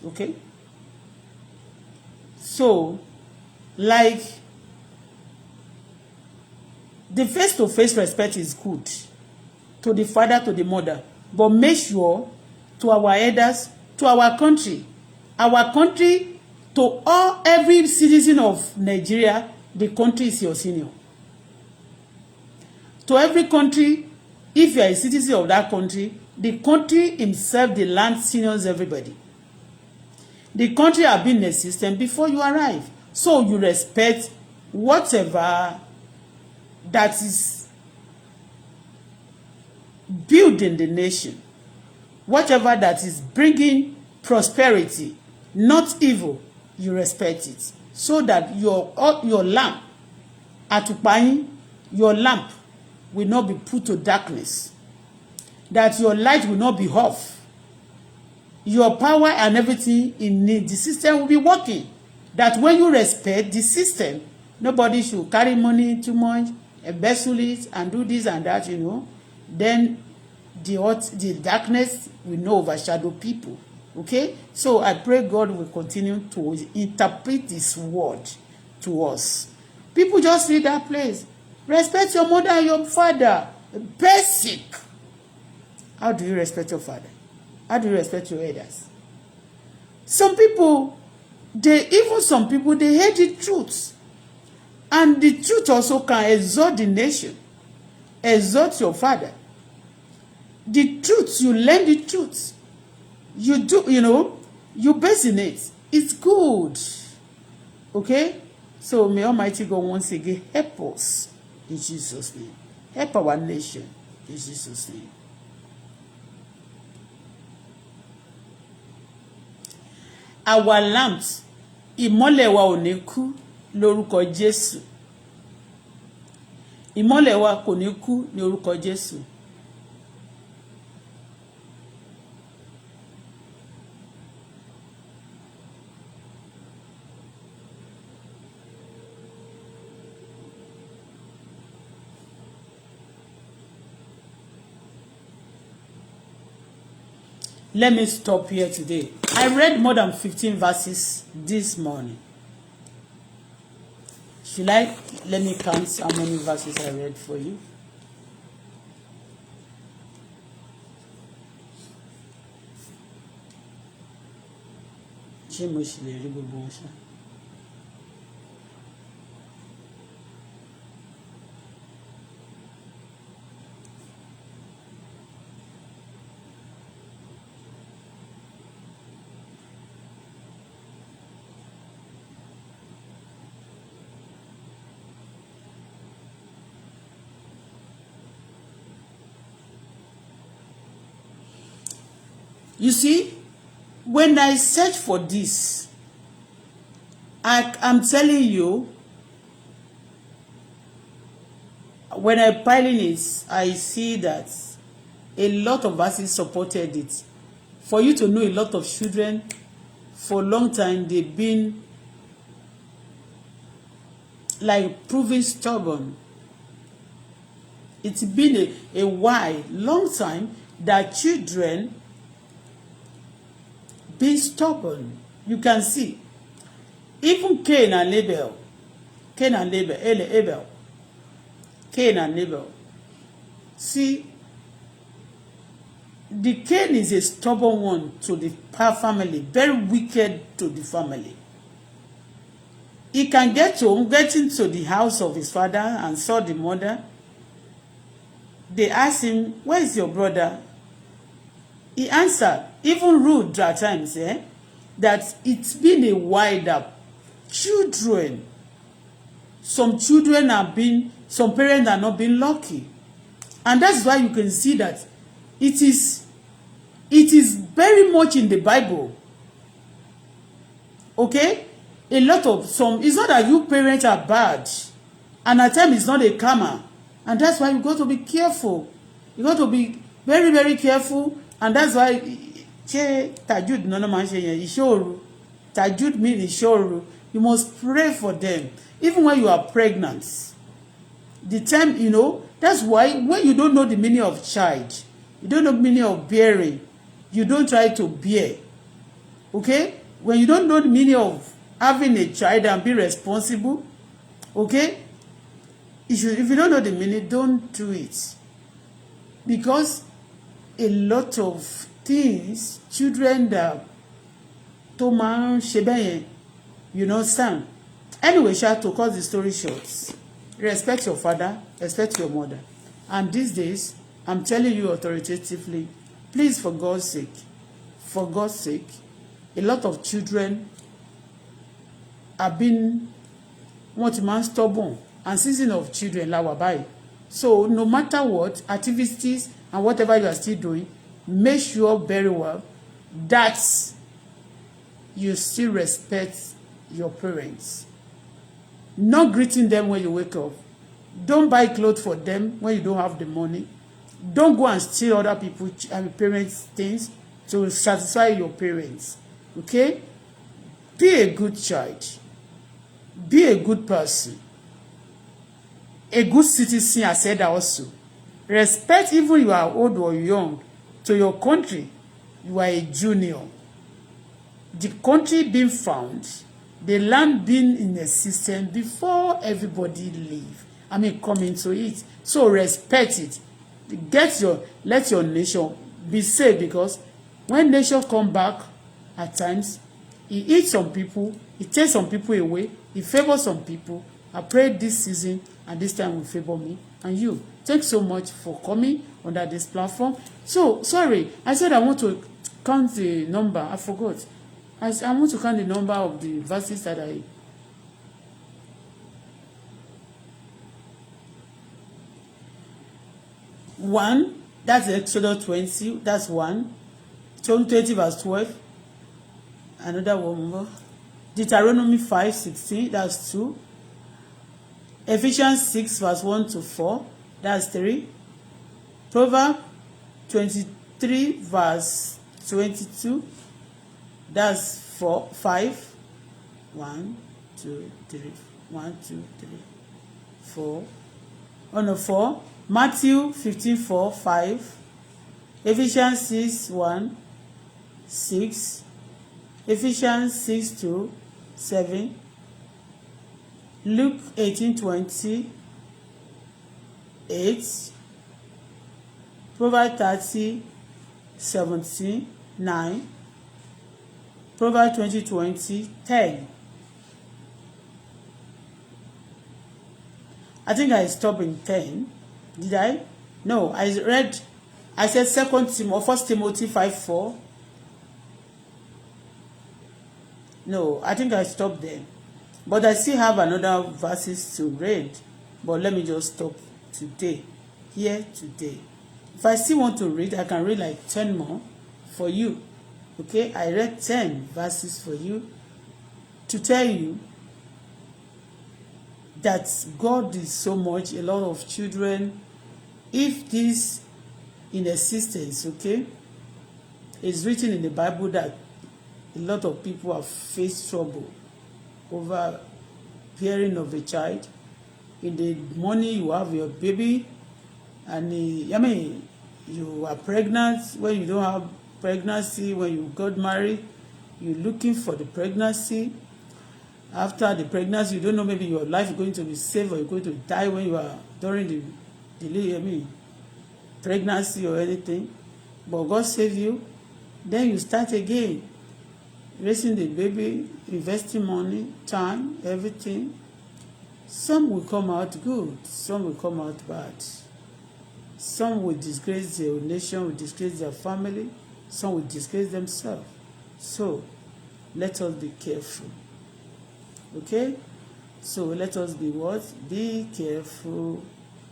Okay? So, like, the face-to-face respect is good to the father, to the mother, but make sure to our elders, to our country, to every citizen of Nigeria, the country is your senior. To every country, if you are a citizen of that country, the country himself, the land seniors everybody. The country have been in a system before you arrive. So you respect whatever that is building the nation. Whatever that is bringing prosperity, not evil, you respect it. So that your lamp, atupayin, your lamp will not be put to darkness. That your light will not be off. Your power and everything in the system will be working. That when you respect the system, nobody should carry money too much, embezzle it, and do this and that, Then the darkness will not overshadow people. Okay? So I pray God will continue to interpret this word to us. People just read that place. Respect your mother and your father. Basic. How do you respect your father? How do you respect your elders? Some people, they hate the truth. And the truth also can exalt the nation. Exalt your father. The truth, you learn the truth. You do, you base in it. It's good. Okay? So may Almighty God once again help us in Jesus' name. Help our nation in Jesus' name. Our lamps, ìmọ́lẹ̀ wa ò ní kú lórúkọ Jésù. Ìmọ́lẹ̀ wa kò ní kú ní orúkọ Jésù. Let me stop here today. I read more than 15 verses this morning. Let me count how many verses I read for you. Ṣé mo ṣì lè rí gbogbo wọn ṣá? You see, when I search for this, I'm telling you, when I piling it, I see that a lot of verses supported it. For you to know, a lot of children, for a long time, they've been like proving stubborn. It's been a while, long time, that children being stubborn. You can see even Cain and Abel. See, the Cain is a stubborn one to the family, very wicked to the family. He can get into the house of his father and saw the mother. They asked him, "Where is your brother?" He answered, even rude at times, that it's been a while that some parents are not being lucky. And that's why you can see that it is very much in the Bible. Okay? It's not that you parents are bad. And at times it's not a karma. And that's why you got to be careful. You got to be very, very careful. And that's why tajud no máa ń ṣe yẹn ìṣòro. Tajud mean ìṣòro. You must pray for them even when you are pregnant. The time, you know, that's why when you don't know the meaning of child, you don't know the meaning of bearing, you don't try to bear. Okay? When you don't know the meaning of having a child and be responsible, okay? If you don't know the meaning, don't do it. Because a lot of things, children that tó máa ń ṣe bẹ́ẹ̀ yẹn, you know, Sam. Anyway, to cut the story short, respect your father, respect your mother. And these days, I'm telling you authoritatively, please, for God's sake, a lot of children have been stubborn, and season of children la wà báyìí. So no matter what activities and whatever you are still doing, make sure very well that you still respect your parents. Not greeting them when you wake up. Don't buy clothes for them when you don't have the money. Don't go and steal other people's parents' things to satisfy your parents. Okay? Be a good child. Be a good person. A good citizen, I said that also. Respect even you are old or young. To your country, you are a junior. The country being found, the land being in existence before everybody leave. Come into it. So respect it. Let your nation be safe, because when nation come back, at times, it eats some people, it takes some people away, it favors some people. I pray this season and this time will favor me and you. Thanks so much for coming under this platform. So, sorry, I said I want to count the number. I forgot. I want to count the number of the verses that I... One, that's Exodus 20, that's 1. 20 verse 12. Another one more. Deuteronomy 5:16, that's 2. Ephesians 6 verse 1 to 4, that's 3. Proverbs 23 verse 22, that's 5. 1, 2, 3. 1, 2, 3, 4. Oh no, 4. Matthew 15:4, 5. Ephesians 6:1, 6. Ephesians 6:2, 7. Luke 18:20, 8. Proverbs 30:17, 9. Proverbs 20:20, 10. I think I stopped in 10. Did I? No, I said 2 Timothy or 1 Timothy 5:4. No, I think I stopped there. But I still have another verses to read. But let me just stop today. Today. If I still want to read, I can read like 10 more for you. Okay? I read 10 verses for you to tell you that God is so much, a lot of children, if this in existence, okay, it's written in the Bible that a lot of people have faced trouble over bearing of a child. In the morning you have your baby, and you are pregnant when you don't have pregnancy. When you got married, you're looking for the pregnancy. After the pregnancy, you don't know, maybe your life is going to be saved or you're going to die when you are during the delay, pregnancy or anything. But God save you. Then you start again, raising the baby, investing money, time, everything. Some will come out good, some will come out bad. Some will disgrace their nation, will disgrace their family, some will disgrace themselves. So let us be careful. Okay? So let us be what? Be careful.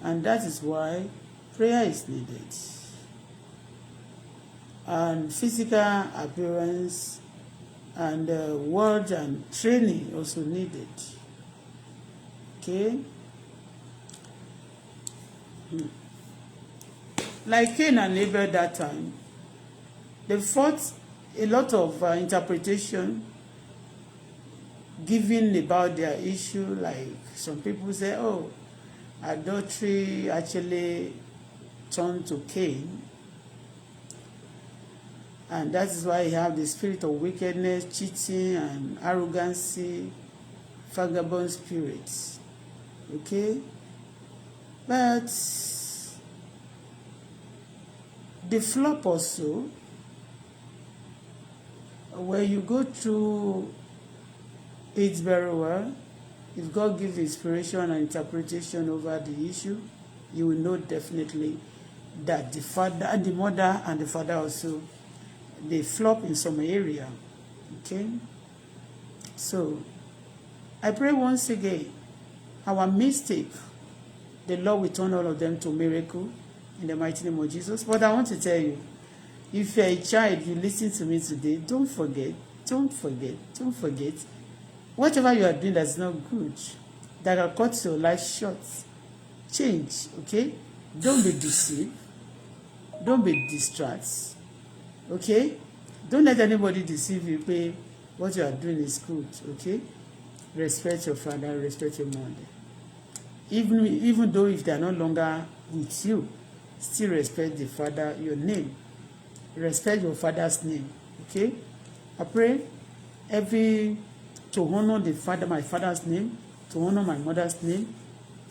And that is why prayer is needed. And physical appearance and word and training also needed. Okay? Like Cain and Abel that time, they fought a lot of interpretation given about their issue. Like some people say, oh, adultery actually turned to Cain, and that is why you have the spirit of wickedness, cheating, and arrogancy, vagabond spirits. Okay? But the flop also, where you go through it very well, if God gives inspiration and interpretation over the issue, you will know definitely that the father and the mother and the father also, they flop in some area. Okay? So, I pray once again, our mistake, the Lord will turn all of them to miracle in the mighty name of Jesus. But I want to tell you, if you're a child, you listen to me today, don't forget, whatever you are doing that's not good, that will cut your life short, change, okay? Don't be deceived. Don't be distracted, okay? Don't let anybody deceive you, pay what you are doing is good, okay? Respect your father, respect your mother. Even though if they are no longer with you, still respect the father, your name. Respect your father's name, okay? I pray to honor the father, my father's name, to honor my mother's name.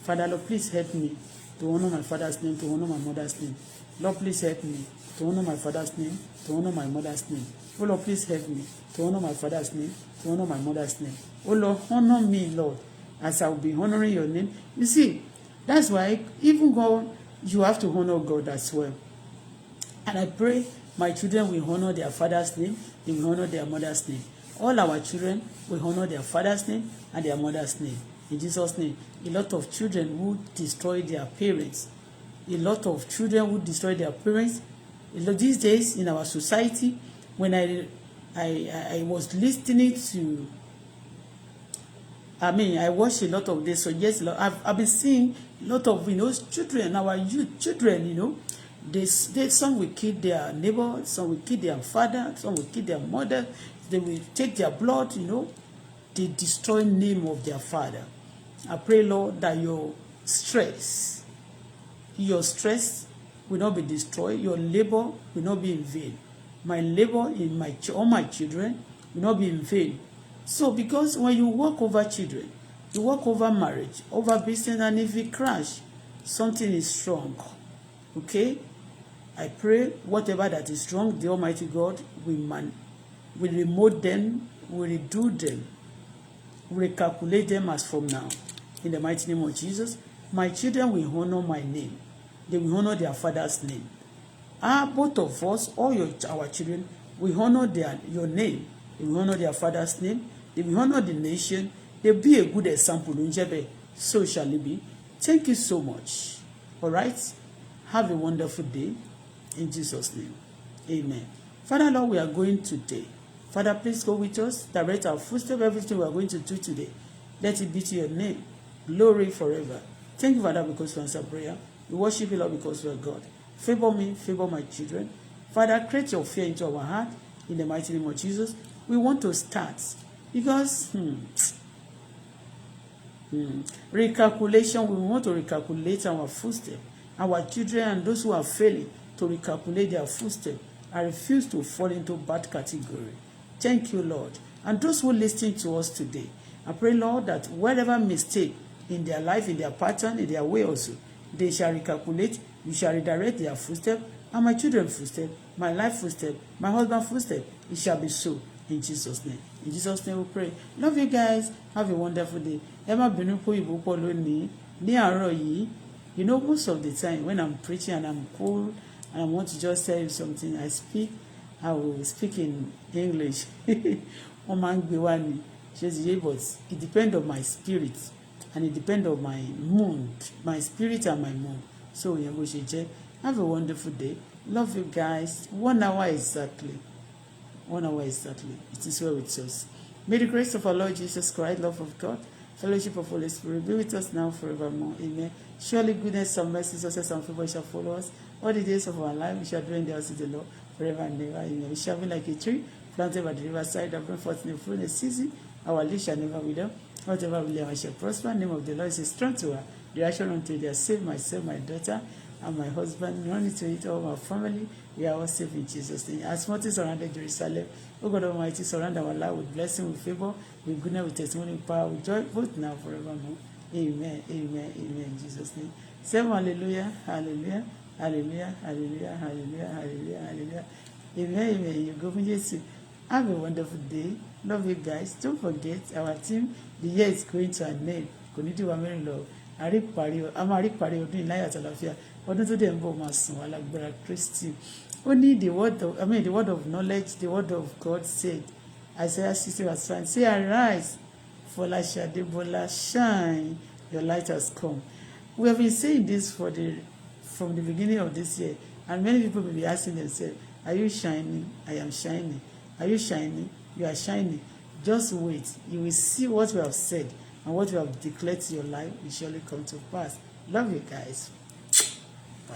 Father, Lord, please help me to honor my father's name, to honor my mother's name. Lord, please help me to honor my father's name, to honor my mother's name. Oh, Lord, please help me to honor my father's name, to honor my mother's name. Oh, Lord, honor me, Lord, as I will be honoring your name. You see, that's why even God, you have to honor God as well. And I pray my children will honor their father's name, they will honor their mother's name. All our children will honor their father's name and their mother's name. In Jesus' name. A lot of children who destroy their parents. A lot of children who destroy their parents. These days in our society, when I was listening to, I watched a lot of this. So yes, I've been seeing a lot of children, our youth children, some will kill their neighbor, some will kill their father, some will kill their mother. They will take their blood, they destroy the name of their father. I pray, Lord, that your stress will not be destroyed. Your labor will not be in vain. My labor in all my children will not be in vain. So, because when you work over children, you work over marriage, over business, and if it crash, something is strong. Okay? I pray whatever that is wrong, the Almighty God will remote them, will redo them, will recalculate them as from now. In the mighty name of Jesus, my children will honor my name. They will honor their father's name. Both of us, our children, will honor your name. They will honor their father's name. They will honor the nation. They will be a good example. So shall it be. Thank you so much. All right? Have a wonderful day. In Jesus' name. Amen. Father, Lord, we are going today. Father, please go with us. Direct our footsteps. Everything we are going to do today, let it be to your name. Glory forever. Thank you, Father, because you answer prayer. We worship you, Lord, because you are God. Favor me, favor my children. Father, create your fear into our heart. In the mighty name of Jesus. We want to start. Because, recalculation, we want to recalculate our footsteps. Our children and those who are failing to recalculate their footsteps. I refuse to fall into bad category. Thank you, Lord. And those who listen to us today, I pray, Lord, that whatever mistake in their life, in their pattern, in their way also, they shall recalculate, you shall redirect their footsteps, and my children's footsteps, my life footsteps, my husband's footsteps, it shall be so. In Jesus' name. In Jesus' name we pray. Love you guys. Have a wonderful day. Emma Benupo Ibupolo ni àárọ̀ yìí. Most of the time when I'm preaching and I'm cool and I want to just tell you something, I will speak in English. But it depends on my spirit and it depends on my mood, my spirit and my mood. So have a wonderful day. Love you guys. 1 hour exactly. 1 hour exactly. It is well with us. May the grace of our Lord Jesus Christ, love of God, fellowship of Holy Spirit be with us now forevermore. Amen. Surely goodness and mercy, success and favor shall follow us all the days of our life. We shall dwell in the house of the Lord forever and ever. Amen. We shall be like a tree planted by the riverside that bring forth in the fruit in the season. Our leaf shall never wither. Whatever we live, I shall prosper. The name of the Lord is a strength to her. The action unto thee, save myself, my daughter, and my husband. Run into it, all my family. We are all safe in Jesus' name. As much as surrounded Jerusalem, O God Almighty, surround our life with blessing, with favor, with goodness, with testimony, with power, with joy, both now and forevermore. Amen, amen, amen, in Jesus' name. Say hallelujah, hallelujah, hallelujah, hallelujah, hallelujah, hallelujah, hallelujah. Amen, amen. You go from Jesus. Have a wonderful day. Love you guys. Don't forget our team. The year is going to an end. Kò ní dìwà mẹ́rin lọ. A máa rí parí ọdún ìláyà àtàlàfíà. Ọdún tó dẹ̀ ń bọ̀ máa sùn wà lágbára Kristi. Ó ní the word of knowledge, the word of God said. Isaiah 60 verse 5. Say, arise, Folashade Bola, shine, your light has come. We have been saying this from the beginning of this year, and many people will be asking themselves, are you shining? I am shining. Are you shining? You are shining. Just wait. You will see what we have said and what we have declared to your life will surely come to pass. Love you guys. Bye.